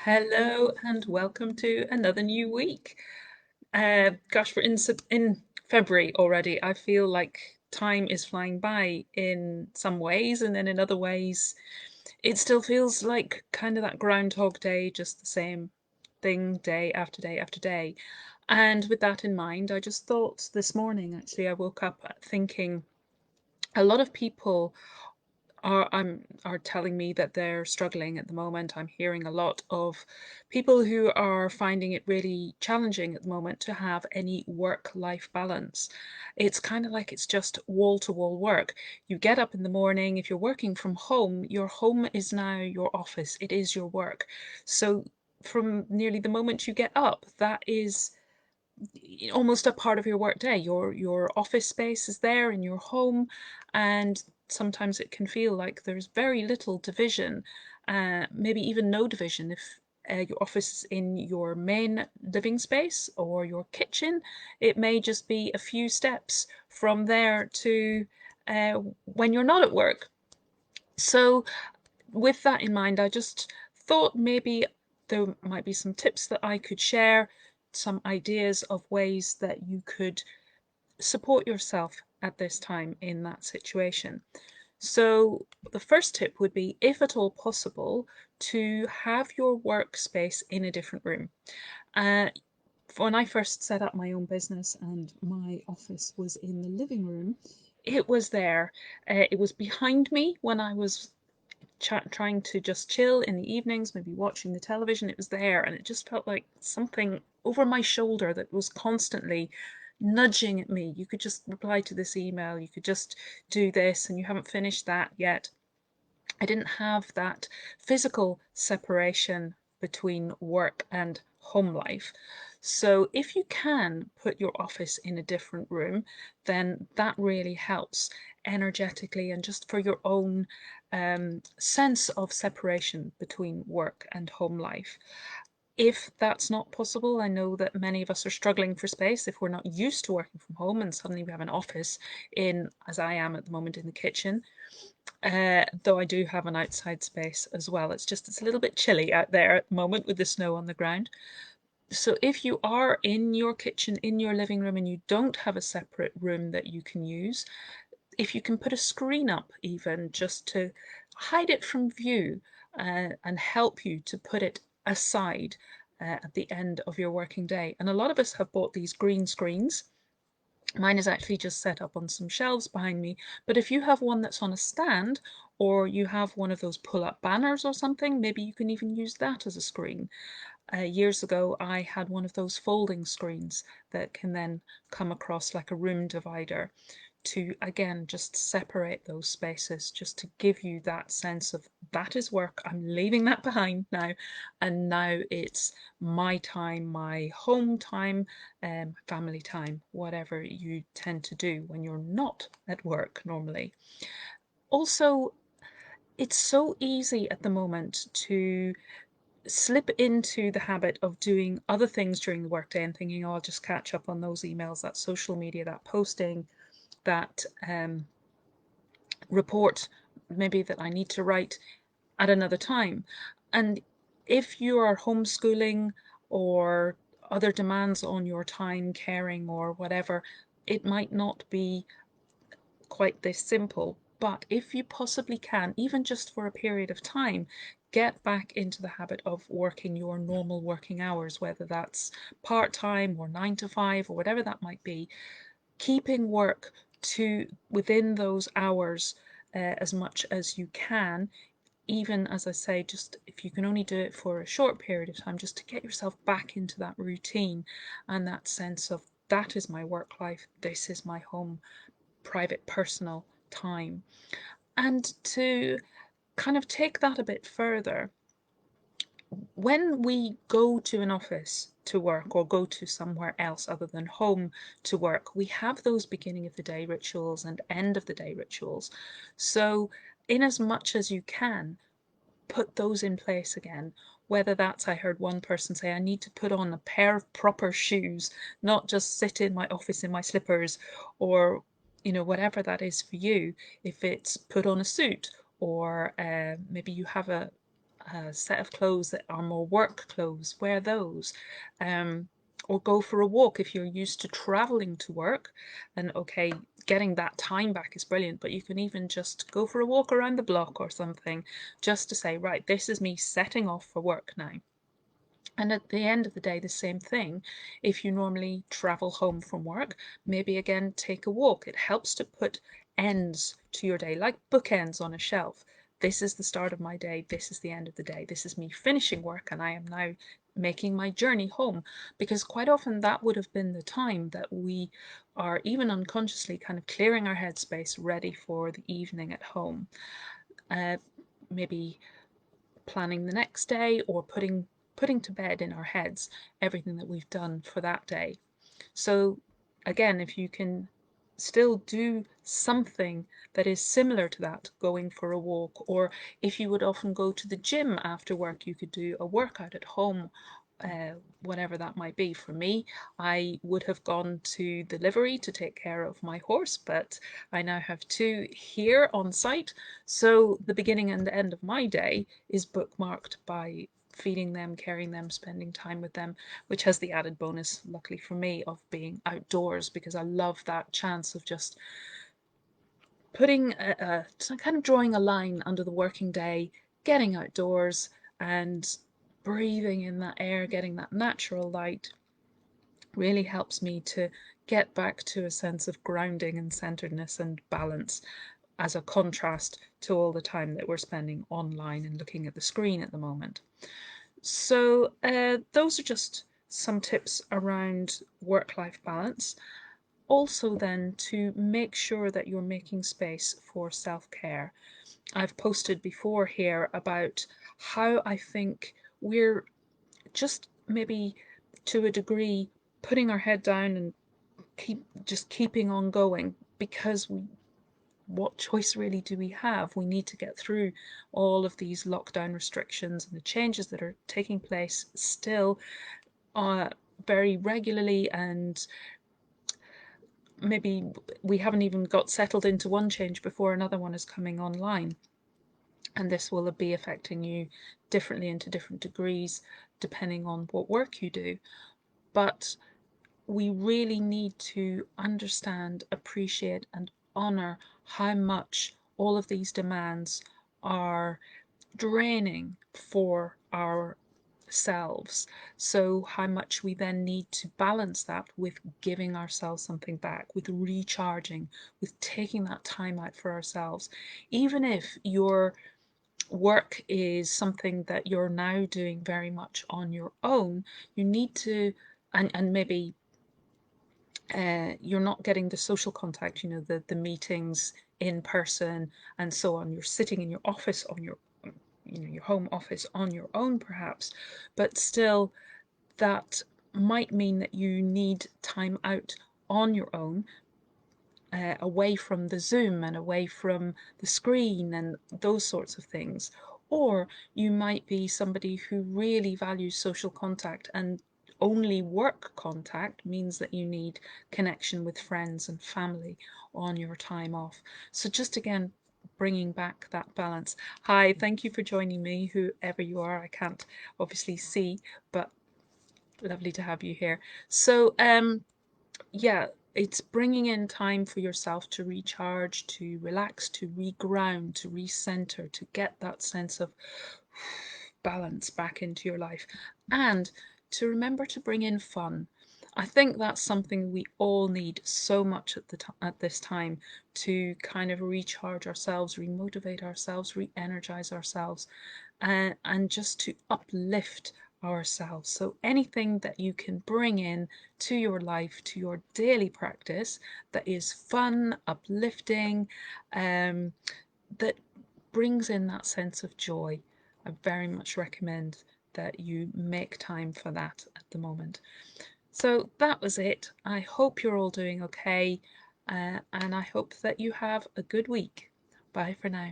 Hello and welcome to another new week. Gosh, we're in February already. I feel like time is flying by in some ways, and then in other ways, it still feels like kind of that Groundhog Day, just the same thing day after day after day. And with that in mind, I just thought this morning, actually, I woke up thinking a lot of people are telling me that they're struggling at the moment. I'm hearing a lot of people who are finding it really challenging at the moment to have any work-life balance. It's kind of like it's just wall-to-wall work. You get up in the morning, if you're working from home, your home is now your office. It is your work. So from nearly the moment you get up, that is almost a part of your work day. Your office space is there in your home, and sometimes it can feel like there's very little division, maybe even no division if your office is in your main living space or your kitchen. It may just be a few steps from there to when you're not at work. So with that in mind, I just thought maybe there might be some tips that I could share, some ideas of ways that you could support yourself at this time in that situation. So, the first tip would be, if at all possible, to have your workspace in a different room. Uh, when I first set up my own business and my office was in the living room, it was there. It was behind me when I was trying to just chill in the evenings, maybe watching the television. It was there, and it just felt like something over my shoulder that was constantly nudging at me. You could just reply to this email, you could just do this, and you haven't finished that yet. I didn't have that physical separation between work and home life. So if you can put your office in a different room, then that really helps energetically and just for your own sense of separation between work and home life. If that's not possible, I know that many of us are struggling for space if we're not used to working from home and suddenly we have an office in, as I am at the moment, in the kitchen. Though I do have an outside space as well. It's a little bit chilly out there at the moment with the snow on the ground. So if you are in your kitchen, in your living room, and you don't have a separate room that you can use, if you can put a screen up even just to hide it from view and help you to put it aside at the end of your working day. And a lot of us have bought these green screens. Mine is actually just set up on some shelves behind me, but if you have one that's on a stand or you have one of those pull-up banners or something, maybe you can even use that as a screen. Years ago, I had one of those folding screens that can then come across like a room divider to again just separate those spaces, just to give you that sense of that is work, I'm leaving that behind now, and now it's my time, my home time, family time, whatever you tend to do when you're not at work normally. Also, it's so easy at the moment to slip into the habit of doing other things during the workday and thinking, oh, I'll just catch up on those emails, that social media, that posting, that report maybe that I need to write at another time. And if you are homeschooling or other demands on your time, caring or whatever, it might not be quite this simple. But if you possibly can, even just for a period of time, get back into the habit of working your normal working hours, whether that's part time or 9 to 5 or whatever that might be, keeping work to within those hours as much as you can, even as I say, just if you can only do it for a short period of time, just to get yourself back into that routine and that sense of that is my work life, this is my home, private, personal time. And to kind of take that a bit further, when we go to an office to work or go to somewhere else other than home to work, we have those beginning of the day rituals and end of the day rituals. So, in as much as you can, put those in place again. Whether that's, I heard one person say, I need to put on a pair of proper shoes, not just sit in my office in my slippers, or whatever that is for you. If it's put on a suit, or maybe you have a set of clothes that are more work clothes, wear those. Um, or go for a walk if you're used to traveling to work. And okay, getting that time back is brilliant, but you can even just go for a walk around the block or something, just to say, right, this is me setting off for work now. And at the end of the day, the same thing. If you normally travel home from work, maybe again take a walk. It helps to put ends to your day, like bookends on a shelf. This is the start of my day. This is the end of the day. This is me finishing work, and I am now making my journey home. Because quite often that would have been the time that we are even unconsciously kind of clearing our headspace, ready for the evening at home. Uh, Maybe planning the next day, or putting to bed in our heads everything that we've done for that day. So again, if you can still do something that is similar to that, going for a walk, or if you would often go to the gym after work, you could do a workout at home, whatever that might be. For me, I would have gone to the livery to take care of my horse, but I now have two here on site. So the beginning and the end of my day is bookmarked by feeding them, caring them, spending time with them, which has the added bonus, luckily for me, of being outdoors, because I love that chance of just putting kind of drawing a line under the working day, getting outdoors and breathing in that air, getting that natural light, really helps me to get back to a sense of grounding and centeredness and balance, as a contrast to all the time that we're spending online and looking at the screen at the moment. So those are just some tips around work-life balance. Also then, to make sure that you're making space for self-care. I've posted before here about how I think we're just maybe to a degree putting our head down and keeping on going, because what choice really do we have? We need to get through all of these lockdown restrictions and the changes that are taking place still very regularly, and maybe we haven't even got settled into one change before another one is coming online. And this will be affecting you differently and to different degrees depending on what work you do. But we really need to understand, appreciate, and honour how much all of these demands are draining for ourselves. So, how much we then need to balance that with giving ourselves something back, with recharging, with taking that time out for ourselves. Even if your work is something that you're now doing very much on your own, you need to, and maybe you're not getting the social contact, the meetings in person and so on. You're sitting in your office on your home office on your own perhaps, but still that might mean that you need time out on your own, away from the Zoom and away from the screen and those sorts of things. Or you might be somebody who really values social contact, and only work contact means that you need connection with friends and family on your time off. So just again, bringing back that balance. Hi, thank you for joining me, whoever you are. I can't obviously see, but lovely to have you here. So yeah, it's bringing in time for yourself to recharge, to relax, to reground, to recenter, to get that sense of balance back into your life, and to remember to bring in fun. I think that's something we all need so much at this time, to kind of recharge ourselves, remotivate ourselves, re-energize ourselves, and just to uplift ourselves. So anything that you can bring in to your life, to your daily practice, that is fun, uplifting, that brings in that sense of joy, I very much recommend that you make time for that at the moment. So that was it. I hope you're all doing okay, and I hope that you have a good week. Bye for now.